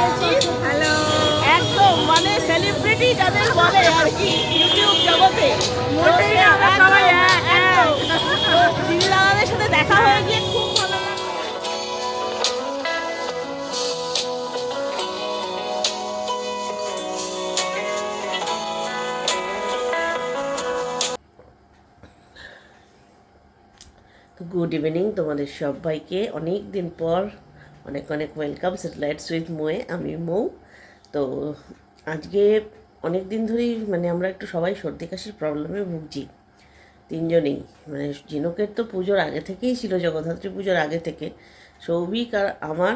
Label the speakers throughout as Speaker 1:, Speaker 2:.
Speaker 1: গেছি। হ্যালো, একদম মানে সেলিব্রিটি যাদের বলে আর কি ইউটিউব জগতে, মোটেই না, আমরা সবাই দিদি দাদাদের সাথে দেখা হয়ে গিয়ে খুব ভালো লাগলো। তো গুড ইভিনিং তোমাদের সবাইকে, অনেক দিন পর অনেক অনেক ওয়েলকাম স্যাটেলাইটস উইথ মোয়ে। আমি মৌ। তো আজকে অনেক দিন ধরেই মানে আমরা একটু সবাই সর্দি কাশির প্রবলেমে ভুগছি তিনজনেই। মানে ঝিনুকের তো পুজোর আগে থেকেই ছিল, জগদ্ধাত্রী পুজোর আগে থেকে। সৌভিক আর আমার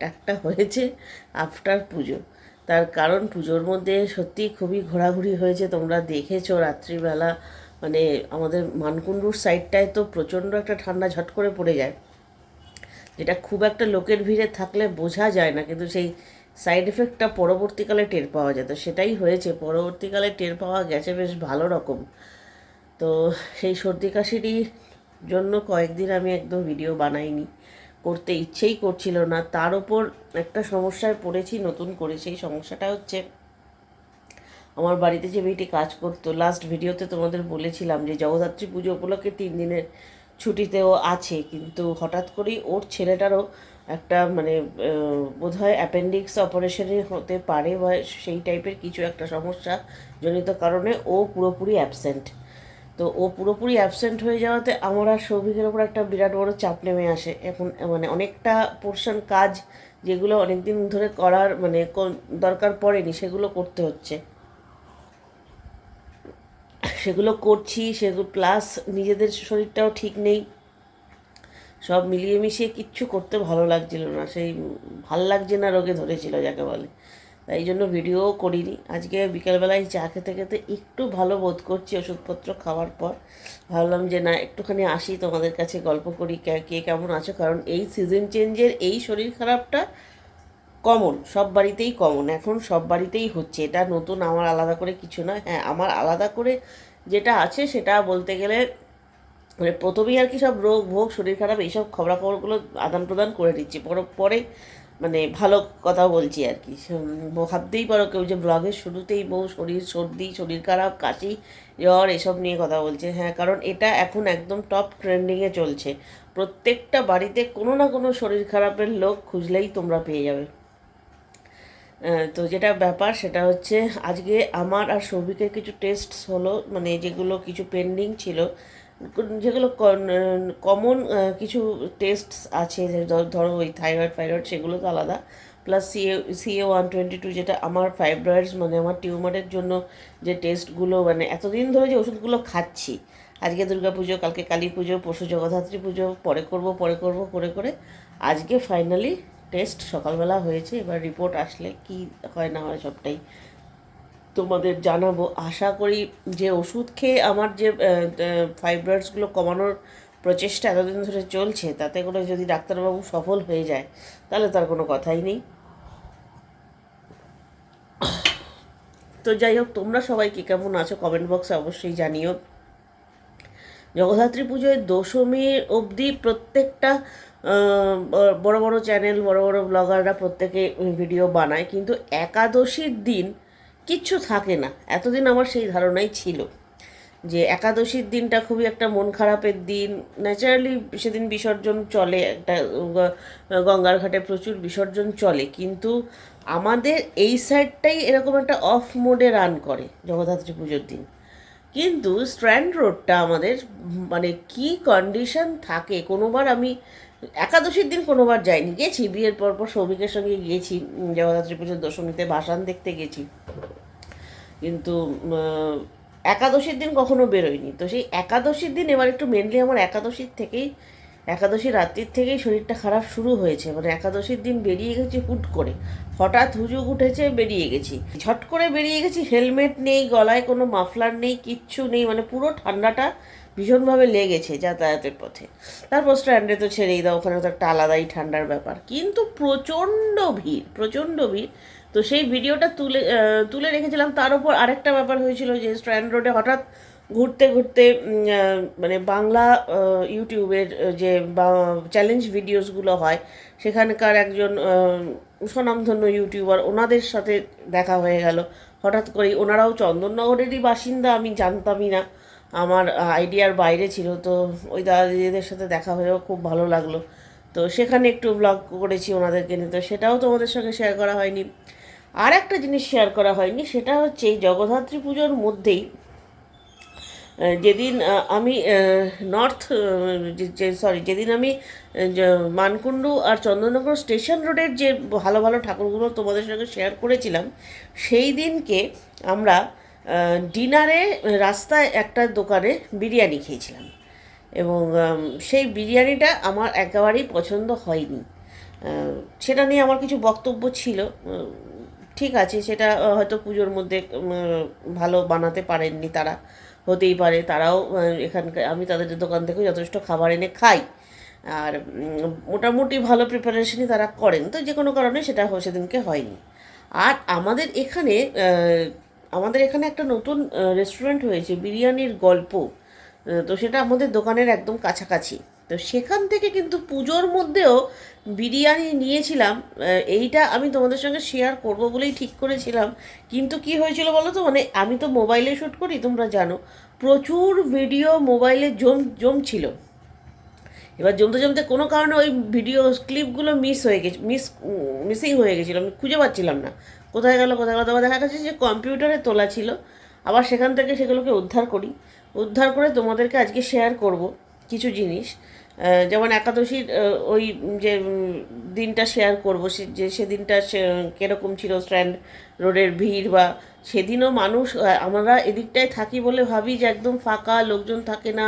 Speaker 1: একটা হয়েছে আফটার পুজো। তার কারণ পুজোর মধ্যে সত্যি খুবই ঘোরাঘুরি হয়েছে, তোমরা দেখেছো রাত্রিবেলা। মানে আমাদের মানকুণ্ডুর সাইডটায় তো প্রচণ্ড একটা ঠান্ডা ঝট করে পড়ে যায়, যেটা খুব একটা লোকের ভিড়ে থাকলে বোঝা যায় না, কিন্তু সেই সাইড এফেক্টটা পরবর্তীকালে টের পাওয়া যায়। তো সেটাই হয়েছে, পরবর্তীকালে টের পাওয়া গেছে বেশ ভালো রকম। তো সেই সর্দি কাশিরই জন্য কয়েকদিন আমি একদম ভিডিও বানাইনি, করতে ইচ্ছেই করছিল না। তার ওপর একটা সমস্যায় পড়েছি নতুন করে। সেই সমস্যাটা হচ্ছে, আমার বাড়িতে যে মেয়েটি কাজ করতো, লাস্ট ভিডিওতে তোমাদের বলেছিলাম যে জগদ্ধাত্রী পুজো উপলক্ষে 3 দিনের ছুটিতেও আছে, কিন্তু হঠাৎ করেই ওর ছেলেটারও একটা মানে বোধহয় অ্যাপেন্ডিক্স অপারেশনে হতে পারে বা সেই টাইপের কিছু একটা সমস্যা জনিত কারণে ও পুরোপুরি অ্যাবসেন্ট। তো ও পুরোপুরি অ্যাবসেন্ট হয়ে যাওয়াতে আমার আর সৌভিকের ওপর একটা বিরাট বড় চাপ নেমে আসে। এখন মানে অনেকটা পোর্শন কাজ যেগুলো অনেক দিন ধরে করার মানে দরকার পড়েনি, সেগুলো করতে হচ্ছে। সেগুলো করছি, সেগুলো প্লাস নিজেদের শরীরটাও ঠিক নেই। সব মিলিয়ে মিশিয়ে কিচ্ছু করতে ভালো লাগছিল না, সেই ভাল লাগছে না রোগে ধরেছিল যাকে বলে। তাই জন্য ভিডিও করিনি। আজকে বিকেলবেলায় চা খেতে খেতে একটু ভালো বোধ করছি ওষুধপত্র খাওয়ার পর। ভাবলাম যে না, একটুখানি আসি তোমাদের কাছে, গল্প করি কে কেমন আছো। কারণ এই সিজন চেঞ্জের এই শরীর খারাপটা কমন, সব বাড়িতেই কমন, এখন সব বাড়িতেই হচ্ছে। এটা নতুন আমার আলাদা করে কিছু নয়। হ্যাঁ, আমার আলাদা করে যেটা আছে সেটা বলতে গেলে মানে প্রথমেই আর কি সব রোগ ভোগ শরীর খারাপ এইসব খবরাখবরগুলো আদান প্রদান করে দিচ্ছি, পরে মানে ভালো কথা বলছি আর কি। ভাবতেই পারো কেউ যে ব্লগের শুরুতেই বউ সর্দি শরীর খারাপ কাশি জ্বর এসব নিয়ে কথা বলছে। হ্যাঁ, কারণ এটা এখন একদম টপ ট্রেন্ডিংয়ে চলছে। প্রত্যেকটা বাড়িতে কোনো না কোনো শরীর খারাপের লোক খুঁজলেই তোমরা পেয়ে যাবে। তো যেটা ব্যাপার সেটা হচ্ছে, আজকে আমার আর সৌভিকের কিছু টেস্ট হলো, মানে যেগুলো কিছু পেন্ডিং ছিল, যেগুলো কমন কিছু টেস্ট আছে, ধরো ওই থাইরয়েড সেগুলো তো আলাদা। প্লাস CA-122 যেটা আমার ফাইব্রয়েডস মানে আমার টিউমারের জন্য যে টেস্টগুলো, মানে এতদিন ধরে যে ওষুধগুলো খাচ্ছি, আজকে দুর্গাপুজো, কালকে কালী পুজো, পরশু জগদ্ধাত্রী পুজো, পরে করব করে করে আজকে ফাইনালি টেস্ট সকালবেলা হয়েছে। এবার রিপোর্ট আসলে কি হয় না হয় সবটাই তোমাদের জানাবো। আশা করি যে ওষুধ খেয়ে আমার যে ফাইব্রয়েডসগুলো কমানোর প্রচেষ্টা এতদিন ধরে চলছে, তাতে করে যদি ডাক্তারবাবু সফল হয়ে যায় তাহলে তার কোনো কথাই নেই। তো যাই হোক, তোমরা সবাই কি কেমন আছো কমেন্ট বক্সে অবশ্যই জানিও। জগদ্ধাত্রী পুজোয় দশমী অবধি প্রত্যেকটা বড় বড় চ্যানেল, বড় বড় ব্লগাররা প্রত্যেকে ভিডিও বানায়, কিন্তু একাদশীর দিন কিচ্ছু থাকে না। এতদিন আমার সেই ধারণাই ছিল যে একাদশীর দিনটা খুবই একটা মন খারাপের দিন। ন্যাচারালি সেদিন বিসর্জন চলে, একটা গঙ্গার ঘাটে প্রচুর বিসর্জন চলে, কিন্তু আমাদের এই সাইডটাই এরকম একটা অফ মোডে রান করে জগদ্ধাত্রী পুজোর দিন। কিন্তু স্ট্র্যান্ড রোডটা আমাদের মানে কি কন্ডিশন থাকে। কোনোবার আমি একাদশীর দিন কোনোবার যাইনি, গেছি বিয়ের পর সৌভিকের সঙ্গে গিয়েছি জগদ্ধাত্রী পুজোর দশমীতে ভাসান দেখতে গেছি, কিন্তু একাদশীর দিন কখনো বেরোয়নি। তো সেই একাদশীর দিন এবার একটু মেনলি আমার একাদশী রাত্রির থেকেই শরীরটা খারাপ শুরু হয়েছে। মানে একাদশীর দিন বেরিয়ে গেছি হুট করে, হঠাৎ হুজুগ উঠেছে, বেরিয়ে গেছি, ঝট করে বেরিয়ে গেছি, হেলমেট নেই, গলায় কোনো মাফলার নেই, কিচ্ছু নেই, মানে পুরো ঠান্ডাটা ভীষণভাবে লেগেছে যাতায়াতের পথে। তারপর স্ট্যান্ডে তো ছেড়েই দাও, ওখানে তো একটা আলাদাই ঠান্ডার ব্যাপার, কিন্তু প্রচণ্ড ভিড়। তো সেই ভিডিওটা তুলে রেখেছিলাম। তার উপর আরেকটা ব্যাপার হয়েছিল যে স্ট্র্যান্ড রোডে হঠাৎ ঘুরতে ঘুরতে মানে বাংলা ইউটিউবের যে চ্যালেঞ্জ ভিডিওসগুলো হয় সেখানকার একজন স্বনামধন্য ইউটিউবার, ওনাদের সাথে দেখা হয়ে গেল হঠাৎ করেই। ওনারাও চন্দননগরেরই বাসিন্দা, আমি জানতামই না, আমার আইডিয়ার বাইরে ছিল। তো ওই দাদা দিদিদের সাথে দেখা হয়েও খুব ভালো লাগলো। তো সেখানে একটু ব্লগ করেছি ওনাদেরকে নিয়ে, তো সেটাও তোমাদের সঙ্গে শেয়ার করা হয়নি। আর একটা জিনিস শেয়ার করা হয়নি, সেটা হচ্ছে এই জগদ্ধাত্রী পুজোর মধ্যেই যেদিন আমি নর্থ যেদিন আমি মানকুণ্ডু আর চন্দননগর স্টেশন রোডের যে ভালো ভালো ঠাকুরগুলো তোমাদের সঙ্গে শেয়ার করেছিলাম, সেই দিনকে আমরা ডিনারে রাস্তায় একটা দোকানে বিরিয়ানি খেয়েছিলাম, এবং সেই বিরিয়ানিটা আমার একেবারেই পছন্দ হয়নি। সেটা নিয়ে আমার কিছু বক্তব্য ছিল। ঠিক আছে, সেটা হয়তো পুজোর মধ্যে ভালো বানাতে পারেননি তারা, হতেই পারে। তারাও এখানকার, আমি তাদের দোকান থেকেও যথেষ্ট খাবার এনে খাই, আর মোটামুটি ভালো প্রিপারেশনই তারা করেন। তো যে কোনো কারণে সেটা সেদিনকে হয়নি। আর আমাদের এখানে একটা নতুন রেস্টুরেন্ট হয়েছে, বিরিয়ানির গল্প। তো সেটা আমাদের দোকানের একদম কাছাকাছি। তো সেখান থেকে কিন্তু পুজোর মধ্যেও বিরিয়ানি নিয়েছিলাম। এইটা আমি তোমাদের সঙ্গে শেয়ার করব বলেই ঠিক করেছিলাম, কিন্তু কি হয়েছিল বলো তো, মানে আমি তো মোবাইলে শ্যুট করি, তোমরা জানো, প্রচুর ভিডিও মোবাইলে জমছিল। এবার জমতে জমতে কোনো কারণে ওই ভিডিও ক্লিপগুলো মিসিং হয়ে গেছিলো, আমি খুঁজে পাচ্ছিলাম না কোথায় গেল। তারপর দেখা গেছে যে কম্পিউটারে তোলা ছিল। আবার সেখান থেকে সেগুলোকে উদ্ধার করে তোমাদেরকে আজকে শেয়ার করব কিছু জিনিস। যেমন একাদশীর ওই যে দিনটা শেয়ার করবো, সেদিনটা কীরকম ছিল স্ট্যান্ড রোডের ভিড়, বা সেদিনও মানুষ, আমরা এদিকটায় থাকি বলে ভাবি যে একদম ফাঁকা, লোকজন থাকে না,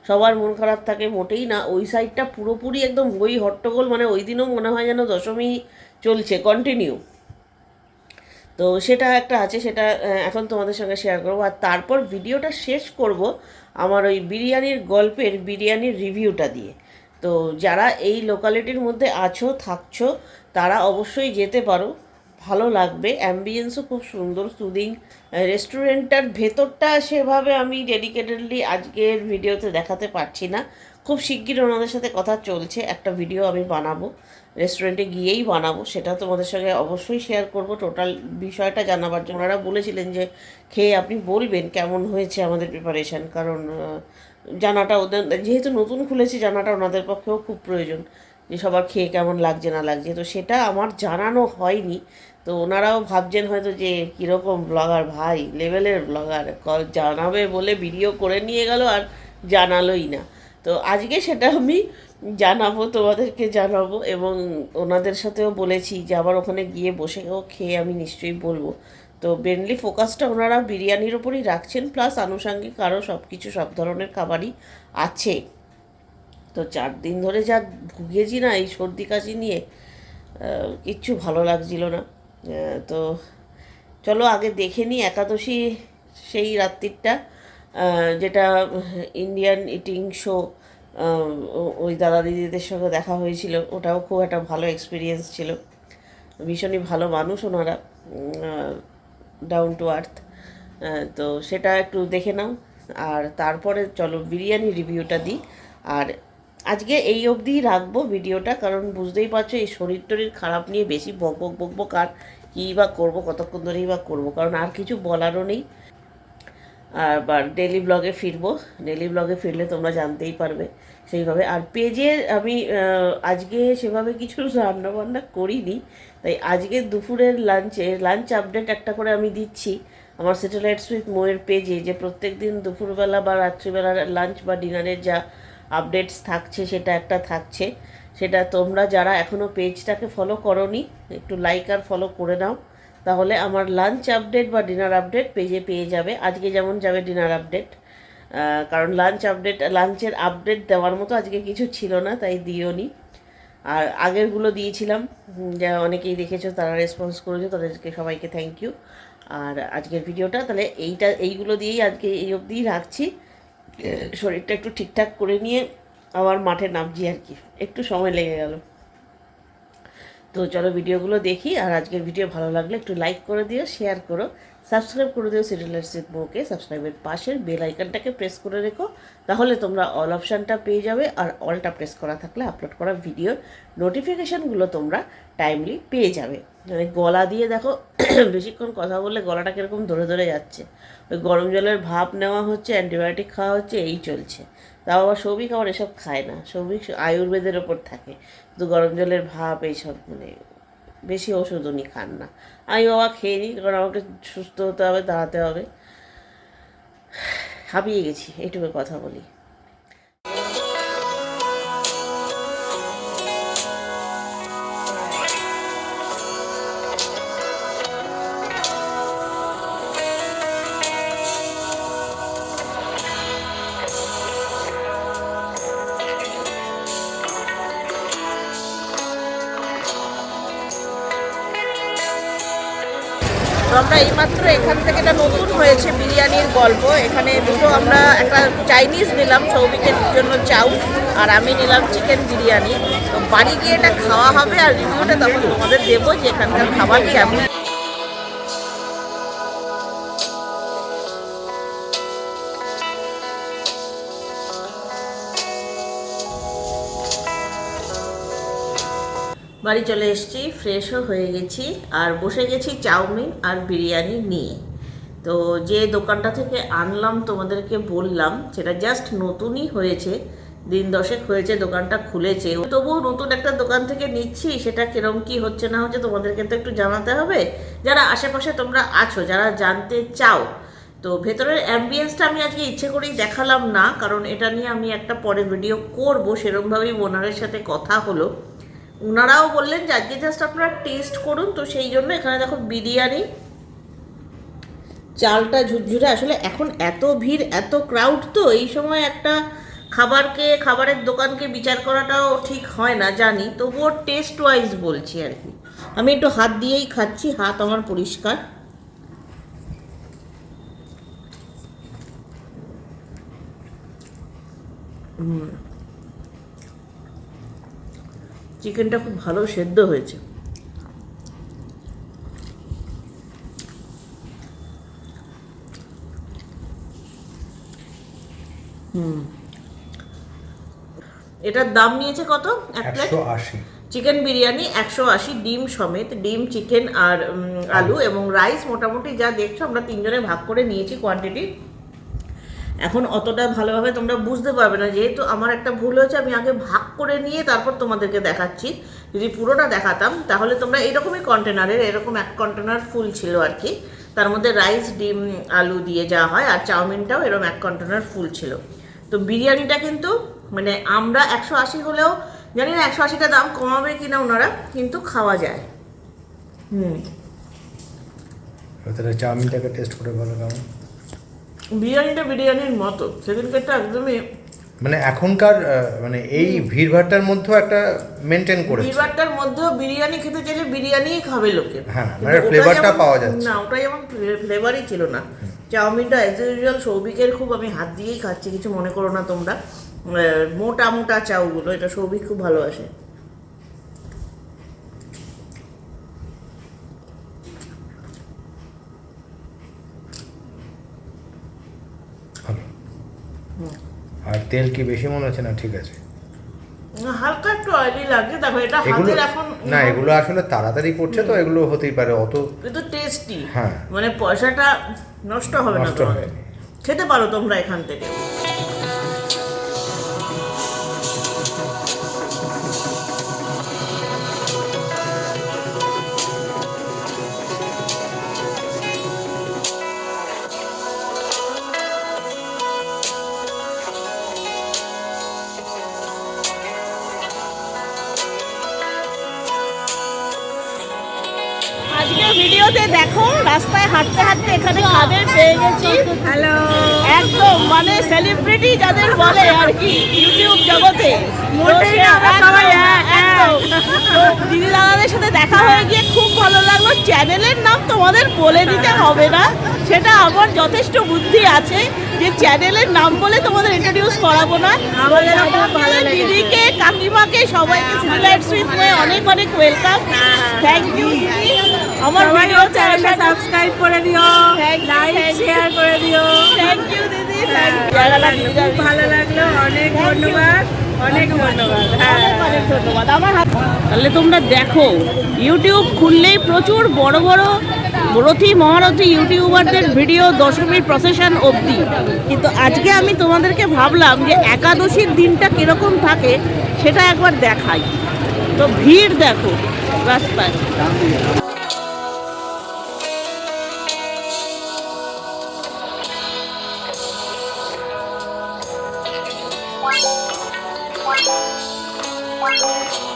Speaker 1: সবার মন খারাপ থাকে, মোটেই না। ওই সাইডটা পুরোপুরি একদম হই হট্টগোল, মানে ওই দিনও মনে হয় যেন দশমী চলছে কন্টিনিউ। তো সেটা একটা আছে, সেটা এখন তোমাদের সঙ্গে শেয়ার করবো। আর তারপর ভিডিওটা শেষ করব আমার ওই বিরিয়ানির গল্পের বিরিয়ানির রিভিউটা দিয়ে। তো যারা এই লোকালিটির মধ্যে থাকছো, তারা অবশ্যই যেতে পারো, ভালো লাগবে। অ্যাম্বিয়েন্সও খুব সুন্দর, সুদিং। রেস্টুরেন্টটার ভেতরটা সেভাবে আমি ডেডিকেটেডলি আজকের ভিডিওতে দেখাতে পারছি না। খুব শিগগির ওনাদের সাথে কথা চলছে, একটা ভিডিও আমি বানাবো, রেস্টুরেন্টে গিয়েই বানাবো, সেটা তোমাদের সঙ্গে অবশ্যই শেয়ার করব টোটাল বিষয়টা জানাবার জন্য। ওনারা বলেছিলেন যে খেয়ে আপনি বলবেন কেমন হয়েছে আমাদের প্রিপারেশান, কারণ জানাটা ওদের, যেহেতু নতুন খুলেছে, জানাটা ওনাদের পক্ষেও খুব প্রয়োজন যে সবার খেয়ে কেমন লাগছে না লাগছে। তো সেটা আমার জানানো হয়নি। তো ওনারাও ভাবছেন হয়তো যে কীরকম ব্লগার, ভাই লেভেলের ব্লগার, জানাবে বলে ভিডিও করে নিয়ে গেল আর জানালোই না। তো আজকে সেটা আমি জানাবো, তোমাদেরকে জানাবো, এবং ওনাদের সাথেও বলেছি যে আবার ওখানে গিয়ে বসেও খেয়ে আমি নিশ্চয়ই বলবো। তো মেনলি ফোকাসটা ওনারা বিরিয়ানির ওপরই রাখছেন, প্লাস আনুষঙ্গিক আরও সব ধরনের খাবারই আছে। তো 4 দিন ধরে যা ভুগেছি না এই সর্দি কাশি নিয়ে, কিচ্ছু ভালো লাগছিল না। তো চলো আগে দেখে নিই একাদশী সেই রাত্রিটা, যেটা ইন্ডিয়ান ইটিং শো, ওই দাদা দিদিদের সঙ্গে দেখা হয়েছিল। ওটাও খুব একটা ভালো এক্সপিরিয়েন্স ছিল, ভীষণই ভালো মানুষ ওনারা, ডাউন টু আর্থ। তো সেটা একটু দেখে নাও, আর তারপরে চলো বিরিয়ানি রিভিউটা দিই। আর আজকে এই অবধিই রাখবো ভিডিওটা, কারণ বুঝতেই পারছো এই শরীর টরীর খারাপ নিয়ে বেশি বকবক আর কী বা করবো, কতক্ষণ ধরেই বা করবো, কারণ আর কিছু বলারও নেই। আর ডেলি ব্লগে ফিরলে তোমরা জানতেই পারবে সেইভাবে। আর পেজে আমি আজকে সেভাবে কিছু রান্নাবান্না করিনি, তাই আজকে দুপুরের লাঞ্চ আপডেট একটা করে আমি দিচ্ছি আমার স্যাটেলাইটস উইথ মোয়ের পেজে, যে প্রত্যেক দিন দুপুরবেলা বা রাত্রিবেলার লাঞ্চ বা ডিনারের যা আপডেটস থাকছে সেটা একটা থাকছে। সেটা তোমরা যারা এখনও পেজটাকে ফলো করোনি, একটু লাইক আর ফলো করে নাও, তাহলে আমার লাঞ্চ আপডেট বা ডিনার আপডেট পেজে পেয়ে যাবে। আজকে যেমন যাবে ডিনার আপডেট, কারণ লাঞ্চের আপডেট দেওয়ার মতো আজকে কিছু ছিল না, তাই দিওনি। আর আগেরগুলো দিয়েছিলাম, যা অনেকেই দেখেছো, তারা রেসপন্স করেছো, তাদেরকে সবাইকে থ্যাংক ইউ। আর আজকের ভিডিওটা তাহলে এইগুলো দিয়েই আজকে এই অবধিই রাখছি। শরীরটা একটু ঠিকঠাক করে নিয়ে আবার মাঠে নামছি আর কি, একটু সময় লেগে গেল। তো চলো ভিডিওগুলো দেখি। আর আজকের ভিডিও ভালো লাগলে একটু লাইক করে দিও, শেয়ার করো, সাবস্ক্রাইব করে দিও সিরিয়ালের বউকে। সাবস্ক্রাইবের পাশের বেল আইকনটাকে প্রেস করে রেখো, তাহলে তোমরা অল অপশানটা পেয়ে যাবে। আর অলটা প্রেস করা থাকলে আপলোড করা ভিডিওর নোটিফিকেশানগুলো তোমরা টাইমলি পেয়ে যাবে। মানে গলা দিয়ে দেখো বেশিক্ষণ কথা বললে গলাটা কীরকম ধরে ধরে যাচ্ছে। ওই গরম জলের ভাপ নেওয়া হচ্ছে, অ্যান্টিবায়োটিক খাওয়া হচ্ছে, এই চলছে। তাও আবার সৌভিক আবার এসব খায় না, সৌভিক আয়ুর্বেদের ওপর থাকে, শুধু গরম জলের ভাপ এইসব, মানে বেশি ওষুধ উনি খান না। আমি বাবা খেয়ে নিই, কারণ আমাকে সুস্থ হতে হবে, দাঁড়াতে হবে। হাঁপিয়ে গেছি, এইটুকু কথা বলি। তো আমরা এইমাত্র এখান থেকে, এটা নতুন হয়েছে বিরিয়ানির গল্প। এখানে দুটো, আমরা একটা চাইনিজ নিলাম সৌভিকের জন্য চাউ, আর আমি নিলাম চিকেন বিরিয়ানি। তো বাড়ি গিয়ে এটা খাওয়া হবে, আর রিভিউটা তখন তোমাদের দেবো যে এখানকার খাবার কেমন। বাড়ি চলে এসেছি, ফ্রেশও হয়ে গেছি, আর বসে গেছি চাউমিন আর বিরিয়ানি নিয়ে। তো যে দোকানটা থেকে আনলাম তোমাদেরকে বললাম, সেটা জাস্ট নতুনই হয়েছে, দিন 10 হয়েছে দোকানটা খুলেছে। তবুও নতুন একটা দোকান থেকে নিচ্ছি, সেটা কিরম কি হচ্ছে না হচ্ছে তোমাদেরকে তো একটু জানাতে হবে। যারা আশেপাশে তোমরা আছো, যারা জানতে চাও। তো ভেতরের অ্যাম্বিয়েন্সটা আমি আজকে ইচ্ছে করেই দেখালাম না, কারণ এটা নিয়ে আমি একটা পরে ভিডিও করবো। সেরকমভাবেই ওনারের সাথে কথা হলো, ওনারাও বললেন যে আজকে জাস্ট আপনারা টেস্ট করুন। তো সেই জন্য এখানে দেখো বিরিয়ানি, চালটা ঝুরঝুরে। আসলে এখন এত ভিড়, এত ক্রাউড, তো এই সময় একটা খাবারের দোকানকে বিচার করাটাও ঠিক হয় না জানি, তবুও টেস্ট ওয়াইজ বলছি আর কি। আমি একটু হাত দিয়েই খাচ্ছি, হাত আমার পরিষ্কার। চিকেনটা খুব ভালো সেদ্ধ হয়েছে। এটার দাম নিয়েছে কত?
Speaker 2: 180।
Speaker 1: চিকেন বিরিয়ানি 180, ডিম সমেত, ডিম, চিকেন আর আলু এবং রাইস। মোটামুটি যা দেখছো আমরা 3 জনে ভাগ করে নিয়েছি কোয়ান্টিটি। এখন অতটা ভালোভাবে তোমরা বুঝতে পারবে না, যেহেতু আমার একটা ভুল হয়েছে। আমি আগে ভাগ করে নিয়ে তারপর তোমাদেরকে দেখাচ্ছি। যদি পুরোটা দেখাতাম তাহলে তোমরা এরকমই কন্টেনারের, এরকম 1 কন্টেনার ফুল ছিল আর কি। তার মধ্যে রাইস, ডিম, আলু দিয়ে যা হয়, আর চাউমিনটাও এরকম 1 কন্টেনার ফুল ছিল। তো বিরিয়ানিটা কিন্তু মানে আমরা 180 হলেও জানি না 180টা দাম কমাবে কিনা ওনারা, কিন্তু খাওয়া যায়।
Speaker 2: তাহলে চাউমিনটাকে টেস্ট করে বলো কেমন।
Speaker 1: বিরিয়ানিটা বিরিয়ানির মতো, সেদিনকারটা একদমই
Speaker 2: মানে এখনকার মানে এই ভিড়ভাট্টার মধ্যেও একটা মেনটেন করেছে।
Speaker 1: ভিড়ভাট্টার মধ্যেও বিরিয়ানি খেতে চাইলে বিরিয়ানিই খাবে লোকে।
Speaker 2: হ্যাঁ, মানে ফ্লেভারটা পাওয়া যাচ্ছে
Speaker 1: না, ওটা যেমন ফ্লেভারই ছিল না। চাউমিনটা অ্যাজ ইউজুয়াল সৌভিকের, খুব আমি হাত দিয়েই খাচ্ছি, কিছু মনে করো না তোমরা। মোটা মোটা চাউগুলো, এটা সৌভিক খুব ভালোবাসে।
Speaker 2: আর তেল কি বেশি মনে হচ্ছে? না ঠিক আছে,
Speaker 1: হালকা একটু অয়েলি লাগে। দেখো এটা হাতের এখন
Speaker 2: না, এগুলো আসলে তাড়াতাড়ি করছে, তো এগুলো হতেই পারে। অত
Speaker 1: কিন্তু টেস্টি,
Speaker 2: হ্যাঁ,
Speaker 1: মানে পয়সাটা নষ্ট হবে না। খেতে পারো তোমরা এখান থেকে। ভিডিওতে দেখো রাস্তায় হাঁটতে হাঁটতে এখানে খাদের পেয়ে গেছি। হ্যালো, একদম মানে সেলিব্রিটি যাদের বলে আর কি ইউটিউব জগতে, দিদি দাদাদের সাথে দেখা হয়ে গিয়ে খুব ভালো লাগলো। চ্যানেলের নাম তোমাদের বলে দিতে হবে না, সেটা আমার যথেষ্ট বুদ্ধি আছে যে চ্যানেলের নাম বলে তোমাদের ইন্ট্রোডিউস করাবো না।
Speaker 3: আমাদেরও খুব ভালো লেগেছে।
Speaker 1: দিদিকে, কাকিমাকে, সবাইকে সিমিলার সুইট হয়ে অনেক অনেক ওয়েলকাম। থ্যাংক ইউ দিদি। আমার ভিডিও
Speaker 3: চ্যানেলটা সাবস্ক্রাইব করে দিও, লাইক শেয়ার করে দিও।
Speaker 1: থ্যাংক ইউ দিদি।
Speaker 3: খুব ভালো লাগলো, অনেক ধন্যবাদ, অনেক ধন্যবাদ।
Speaker 1: অনেক ধন্যবাদ। আমার হাত তাহলে তোমরা দেখো, ইউটিউব খুললেই প্রচুর বড় বড় রথী মহারথী ইউটিউবারদের ভিডিও, দশমীর প্রসেশন অবধি। কিন্তু আজকে আমি তোমাদেরকে ভাবলাম যে একাদশীর দিনটা কীরকম থাকে সেটা একবার দেখাই। তো ভিড় দেখো রাস্তায়।
Speaker 4: What?